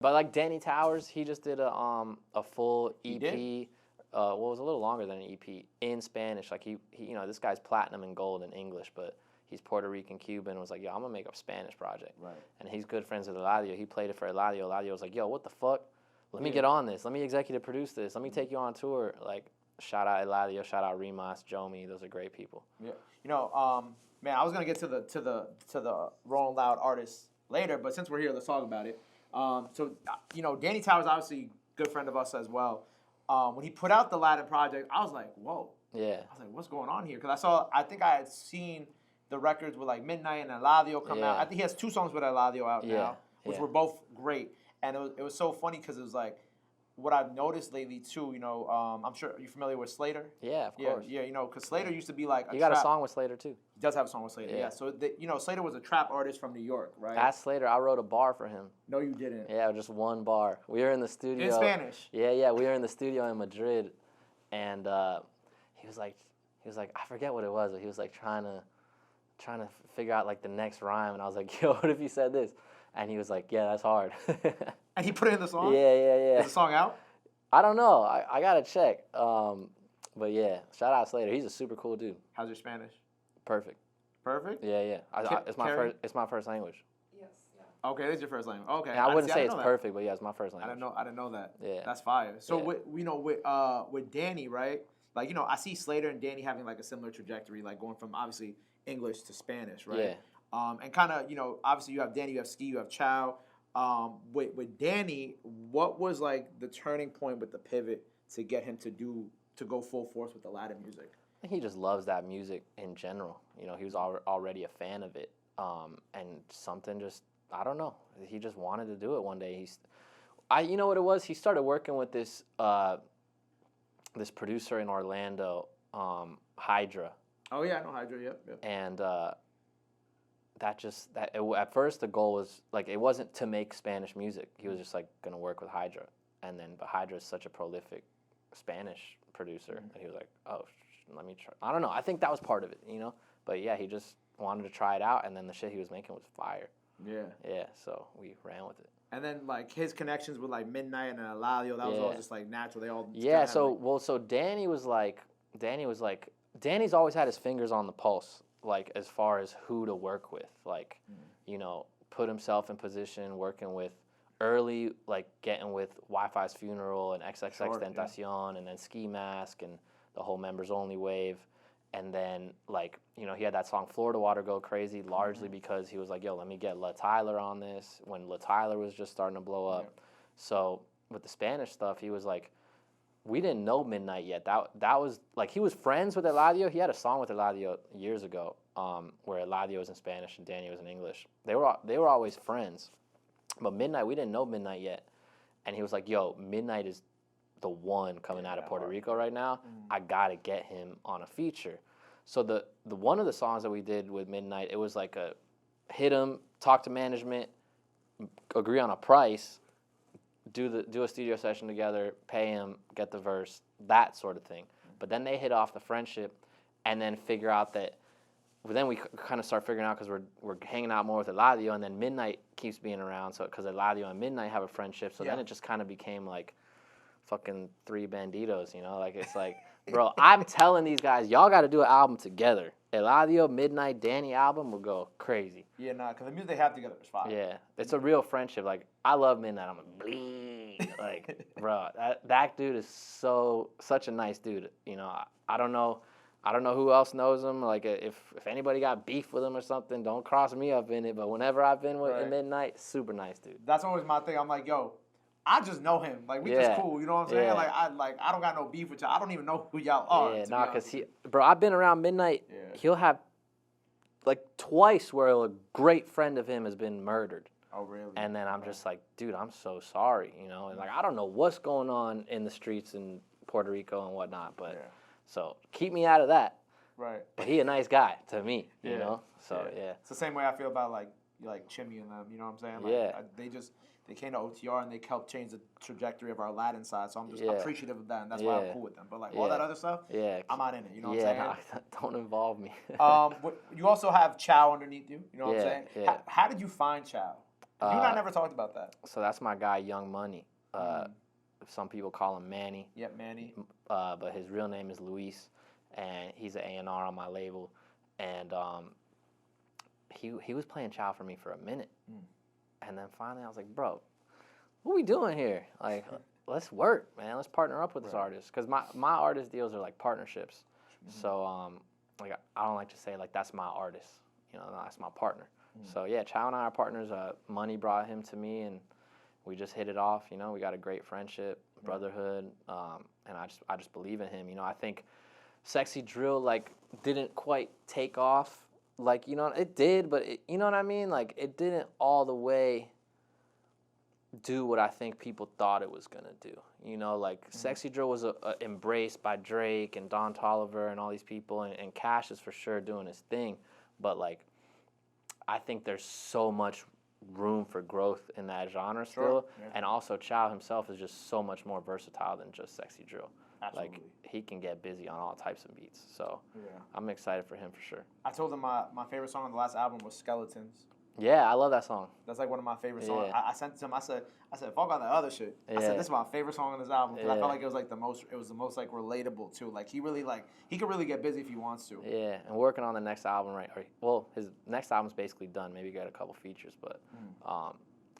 But like Danny Towers, he just did a full EP. He did? Well, it was a little longer than an EP in Spanish. Like he you know, this guy's platinum and gold in English, but he's Puerto Rican, Cuban. Was like, yo, I'm gonna make a Spanish project. Right. And he's good friends with Eladio. He played it for Eladio. Eladio was like, yo, what the fuck? Let me get on this. Let me executive produce this. Let me take you on tour. Like, shout out Eladio. Shout out Rimas, Jomi. Those are great people. Yeah. You know, man, I was gonna get to the Rolling Loud artists later, but since we're here, let's talk about it. So, you know, Danny Towers, obviously a good friend of us as well. When he put out the Latin project, I was like, whoa. Yeah. I was like, what's going on here? Because I think I had seen the records with like Midnight and Eladio come out. I think he has 2 songs with Eladio out now, which were both great. And it was so funny because it was like, what I've noticed lately too, you know, I'm sure you're familiar with Slater. Yeah, of course. Yeah, you know, because Slater used to be like you got a song with Slater too. He does have a song with Slater. Yeah. So you know, Slater was a trap artist from New York, right? Ask Slater. I wrote a bar for him. No, you didn't. Yeah, just one bar. We were in the studio. In Spanish. Yeah. We were in the studio in Madrid, and he was like, I forget what it was, but he was like trying to figure out like the next rhyme, and I was like, yo, what if you said this? And he was like, yeah, that's hard. And he put it in the song? Yeah. Is the song out? I don't know. I gotta check. But yeah, shout out Slater. He's a super cool dude. How's your Spanish? Perfect. Perfect? Yeah. It's my first language. Yes, yeah. Okay, this is your first language. Okay. And I wouldn't say it's that. perfect, but yeah, it's my first language. I didn't know that. Yeah. That's fire. So Yeah. with Danny, right? Like, you know, I see Slater and Danny having like a similar trajectory, like going from obviously English to Spanish, right? Yeah. And kind of, you know, obviously you have Danny, you have Ski, you have Chow. With Danny, what was like the turning point with the pivot to get him to go full force with the Latin music? I think he just loves that music in general. You know, he was already a fan of it, and something just, I don't know. He just wanted to do it one day. You know what it was? He started working with this this producer in Orlando, Hydra. Oh yeah, I know Hydra. Yep. And at first the goal was like, it wasn't to make Spanish music. He was just like gonna work with Hydra, but Hydra is such a prolific Spanish producer that he was like, oh, let me try. I don't know. I think that was part of it, you know. But yeah, he just wanted to try it out, and then the shit he was making was fire. Yeah. Yeah. So we ran with it. And then like his connections with like Midnight and Eladio, that was all just like natural. They all So Danny's always had his fingers on the pulse, like as far as who to work with, like you know, put himself in position working with early, like getting with Wi-Fi's Funeral and XXX Tentacion, and then Ski Mask and the whole members only wave. And then, like, you know, he had that song Florida Water Go Crazy, largely because he was like, yo, let me get La Tyler on this, when La Tyler was just starting to blow up. Yeah. So with the Spanish stuff, he was like, we didn't know Midnight yet. That was, like, he was friends with Eladio. He had a song with Eladio years ago where Eladio was in Spanish and Danny was in English. They were always friends. But Midnight, we didn't know Midnight yet. And he was like, yo, Midnight is the one coming out of Puerto Rico right now. I gotta get him on a feature. So the one of the songs that we did with Midnight, it was like a hit him, talk to management, agree on a price, do a studio session together, pay him, get the verse, that sort of thing. But then they hit off the friendship, and then figure out that. Well, then we kind of start figuring out, because we're hanging out more with Eladio, and then Midnight keeps being around. So because Eladio and Midnight have a friendship, so then it just kind of became like fucking three banditos, you know? Like, it's like, bro, I'm telling these guys, y'all got to do an album together. Eladio, Midnight, Danny album will go crazy. Yeah, nah, because the music they have together is fire. Yeah, it's a real friendship. Like, I love Midnight. I'm like, bleed. Like, bro, that dude is such a nice dude. You know, I don't know who else knows him. Like, if anybody got beef with him or something, don't cross me up in it. But whenever I've been with Midnight, super nice dude. That's always my thing. I'm like, yo, I just know him. Like, we just cool. You know what I'm saying? Yeah. Like I don't got no beef with y'all. I don't even know who y'all are. Yeah, nah, because I've been around Midnight. Yeah. He'll have like twice where a great friend of him has been murdered. Oh, really? And then I'm just like, dude, I'm so sorry. You know, and like, I don't know what's going on in the streets in Puerto Rico and whatnot, but so keep me out of that. Right. But he a nice guy to me. You know. So it's the same way I feel about like Chimmy and them. You know what I'm saying? Like, they came to OTR and they helped change the trajectory of our Latin side. So I'm just appreciative of that, and that's why I'm cool with them. But like all that other stuff, I'm not in it. You know what I'm saying? Nah, don't involve me. You also have Chow underneath you. You know what I'm saying? Yeah. How did you find Chow? You and I never talked about that. So that's my guy, Young Money. Some people call him Manny. Yep, Manny. But his real name is Luis, and he's an A&R on my label. And he was playing Chow for me for a minute. And then finally I was like, bro, what are we doing here? Like, let's work, man. Let's partner up with this artist. Because my artist deals are like partnerships. So, like, I don't like to say, like, that's my artist. You know, no, that's my partner. So, yeah, Chow and I are partners. Money brought him to me, and we just hit it off. You know, we got a great friendship, brotherhood, and I just believe in him. You know, I think Sexy Drill, like, didn't quite take off. Like, you know, it did, but, you know what I mean? Like, it didn't all the way do what I think people thought it was going to do. You know, like, Sexy Drill was embraced by Drake and Don Toliver and all these people, and Cash is for sure doing his thing. But, like, I think there's so much room for growth in that genre still. And also Chow himself is just so much more versatile than just Sexy Drill. Absolutely. Like, he can get busy on all types of beats. So I'm excited for him for sure. I told him my favorite song on the last album was Skeletons. Yeah, I love that song. That's like one of my favorite songs. I sent it to him. I said, fuck all that other shit. I said, this is my favorite song on this album because I felt like it was like the most like relatable too. Like he could really get busy if he wants to. Yeah, and working on the next album well, his next album's basically done. Maybe got a couple features, but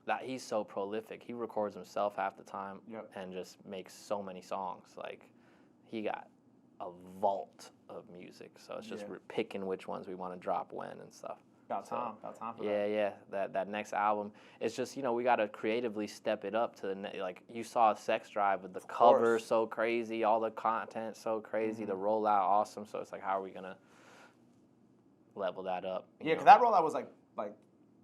that he's so prolific. He records himself half the time and just makes so many songs. Like he got a vault of music, so it's just picking which ones we want to drop when and stuff. About time for that. Yeah. That next album, it's just, you know, we got to creatively step it up to the like you saw Sex Drive with the cover so crazy, all the content so crazy, the rollout awesome. So it's like, how are we gonna level that up? Yeah, because that rollout was like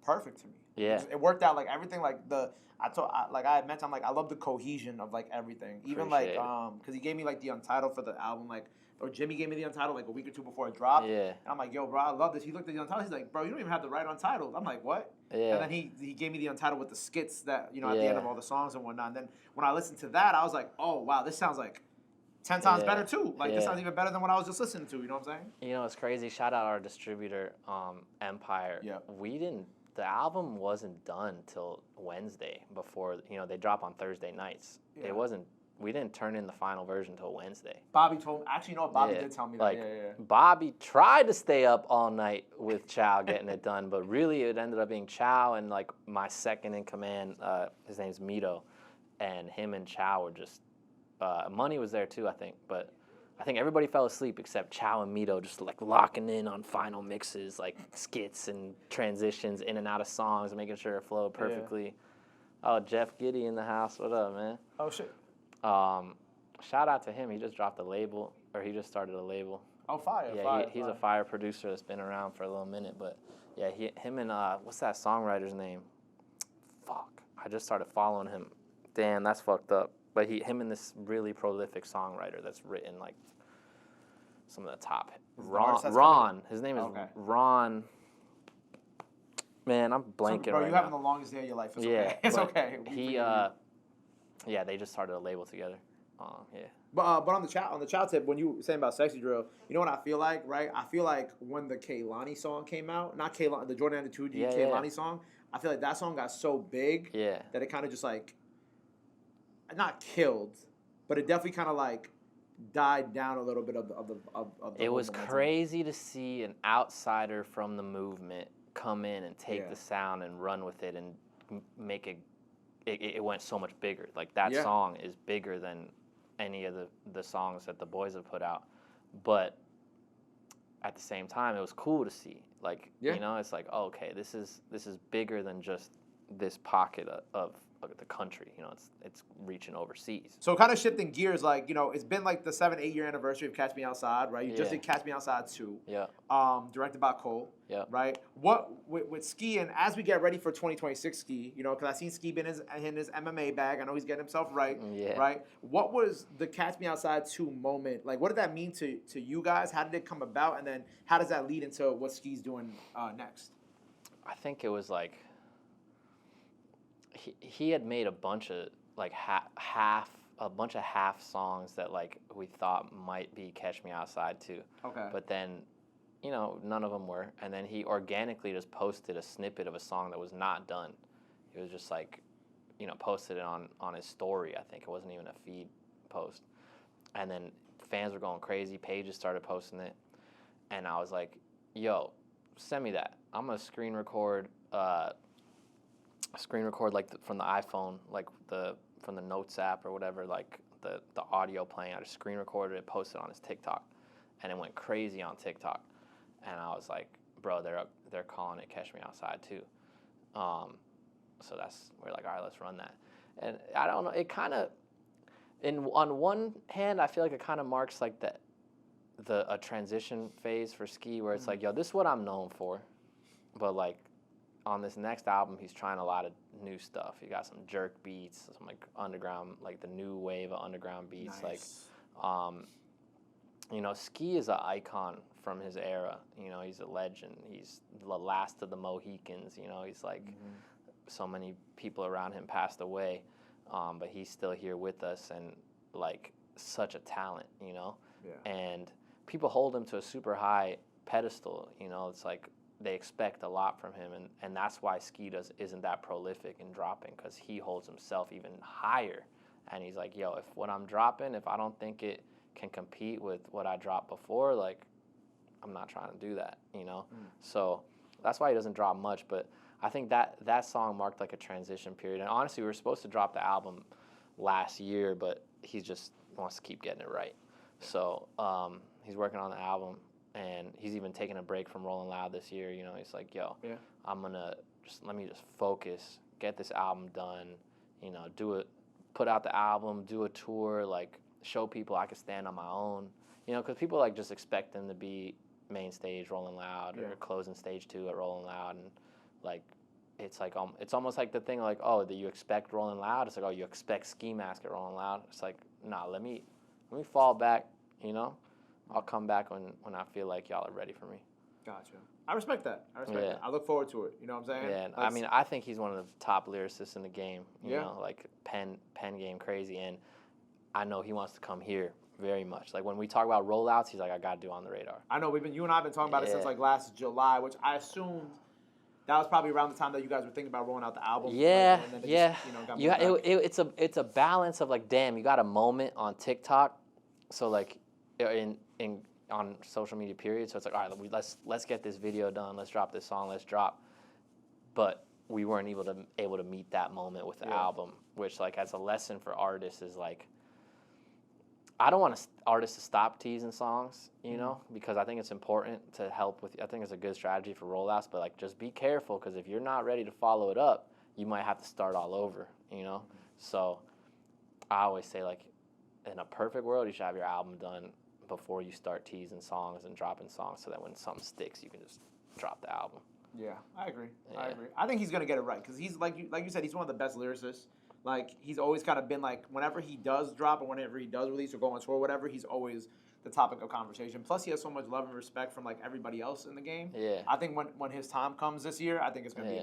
perfect to me. Yeah, it worked out like everything. Like I had mentioned, I'm like I love the cohesion of like everything. Even like because he gave me like the Untitled for the album, like. Or Jimmy gave me the Untitled like a week or two before it dropped. Yeah. And I'm like, yo, bro, I love this. He looked at the Untitled. He's like, bro, you don't even have the right Untitled. I'm like, what? Yeah. And then he gave me the Untitled with the skits that, you know, at the end of all the songs and whatnot. And then when I listened to that, I was like, oh, wow, this sounds like 10 times better too. Like, this sounds even better than what I was just listening to. You know what I'm saying? You know, it's crazy. Shout out our distributor, Empire. Yeah. The album wasn't done till Wednesday before, you know, they drop on Thursday nights. Yeah. We didn't turn in the final version until Wednesday. Bobby told me. Actually, you know what? Bobby did tell me that. Like, Bobby tried to stay up all night with Chow getting it done, but really it ended up being Chow and, like, my second in command, his name's Mito, and him and Chow were just, Money was there too, I think, but I think everybody fell asleep except Chow and Mito just, like, locking in on final mixes, like, skits and transitions in and out of songs, making sure it flowed perfectly. Oh, Jeff Giddy in the house. What up, man? Oh, shit. Shout out to him. He just dropped a label, or he just started a label. Oh, fire! Yeah, he's a fire producer that's been around for a little minute. But yeah, him and what's that songwriter's name? Fuck, I just started following him. Damn, that's fucked up. But him and this really prolific songwriter that's written like some of the top. Ron. His name is Ron. Man, I'm blanking bro, right you're having the longest day of your life. It's okay. It's okay. Yeah, they just started a label together. But on the Chow tip, when you were saying about Sexy Drill, you know what I feel like, right? I feel like when the Kehlani song came out, not Kehlani, the Jordan and the 2D Kehlani song, I feel like that song got so big that it kind of just like, not killed, but it definitely kind of like died down a little bit of the It was crazy to see an outsider from the movement come in and take the sound and run with it and make it went so much bigger. Like, that song is bigger than any of the songs that the boys have put out. But at the same time, it was cool to see. Like, you know, it's like, oh, okay, this is bigger than just this pocket of the country. You know, it's reaching overseas. So kind of shifting gears, like, you know, it's been like the 7-8 year anniversary of Catch Me Outside, right? You just did Catch Me Outside 2. Yeah. Directed by Cole. Yeah. Right? What with Ski, and as we get ready for 2026 Ski, you know, because I seen Ski been in his MMA bag. I know he's getting himself right. Yeah. Right? What was the Catch Me Outside 2 moment? Like, what did that mean to you guys? How did it come about? And then how does that lead into what Ski's doing next? I think it was like, he had made a bunch of like half songs that like we thought might be Catch Me Outside too. Okay. But then, you know, none of them were. And then he organically just posted a snippet of a song that was not done. It was just like, posted it on his story. I think it wasn't even a feed post. And then fans were going crazy. Pages started posting it. And I was like, yo, send me that. I'm going to screen record like from the iPhone, like from the Notes app or whatever, like the audio playing. I just screen recorded it, posted on his TikTok. And it went crazy on TikTok. And I was like, bro, they're calling it Catch Me Outside too. So we're like, all right, let's run that. And I don't know, it kind of, on one hand, I feel like it kind of marks like a transition phase for Ski, where it's like, yo, this is what I'm known for. But like on this next album, he's trying a lot of new stuff. He got some jerk beats, some like underground, like the new wave of underground beats. Nice. Like, Ski is an icon from his era. He's a legend. He's the last of the Mohicans. He's like, so many people around him passed away, but he's still here with us, and like such a talent, Yeah. And people hold him to a super high pedestal. It's like they expect a lot from him, and that's why Ski isn't that prolific in dropping, because he holds himself even higher, and he's like, yo, if what I'm dropping, if I don't think it can compete with what I dropped before, like, I'm not trying to do that, So that's why he doesn't drop much. But I think that song marked like a transition period. And honestly, we were supposed to drop the album last year, but he just wants to keep getting it right. So he's working on the album, and he's even taking a break from Rolling Loud this year. He's like, yo, let me just focus, get this album done, put out the album, do a tour, like show people I can stand on my own. Because people like just expect them to be main stage Rolling Loud or closing stage 2 at Rolling Loud, and like it's like it's almost like the thing like, oh, that you expect Rolling Loud. It's like, oh, you expect Ski Mask at Rolling Loud. It's like, nah, let me fall back. I'll come back when I feel like y'all are ready for me. Gotcha. I respect that. That. I look forward to it. You know what I'm saying? Yeah. I mean, I think he's one of the top lyricists in the game. You know, like pen game crazy, and I know he wants to come here very much. Like when we talk about rollouts, he's like, I gotta do On the Radar. I know you and I have been talking about it since like last July, which I assumed that was probably around the time that you guys were thinking about rolling out the album. Yeah, like, and then it's a balance of like, damn, you got a moment on TikTok, so like on social media period. So it's like, all right, let's get this video done. Let's drop this song. Let's drop. But we weren't able to meet that moment with the album, which like as a lesson for artists is like, I don't want artists to stop teasing songs, because I think it's important to help with. I think it's a good strategy for rollouts, but like just be careful, because if you're not ready to follow it up, you might have to start all over, So I always say, like, in a perfect world, you should have your album done before you start teasing songs and dropping songs, so that when something sticks, you can just drop the album. Yeah, I agree. I think he's gonna get it right, because he's like you said, he's one of the best lyricists. Like, he's always kind of been like, whenever he does drop or whenever he does release or go on tour or whatever, he's always the topic of conversation. Plus, he has so much love and respect from like everybody else in the game. Yeah. I think when his time comes this year, I think it's gonna be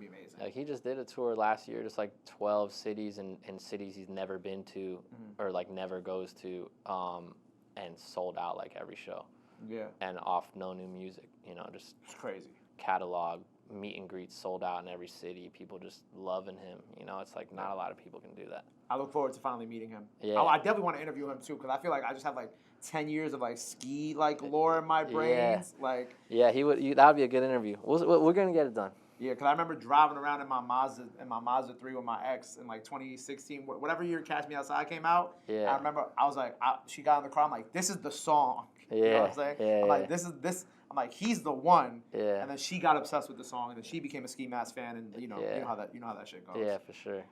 amazing. Like, he just did a tour last year, just like 12 cities and cities he's never been to or like never goes to, and sold out like every show. Yeah. And off no new music, just it's crazy. Catalog, meet and greets sold out in every city. People just loving him. It's like not a lot of people can do that. I look forward to finally meeting him. Yeah. I definitely want to interview him too, because I feel like I just have like 10 years of like Ski like lore in my brains. Yeah. Like, he would. That would be a good interview. We're gonna get it done. Yeah, because I remember driving around in my Mazda 3 with my ex in like 2016, whatever year Catch Me Outside came out. Yeah. I remember I was like, she got in the car. I'm like, this is the song. Yeah. You know what I'm saying? Yeah. I'm like, this. I'm like, he's the one. Yeah. And then she got obsessed with the song, and then she became a Ski Mask fan, and you know how that shit goes. Yeah, for sure.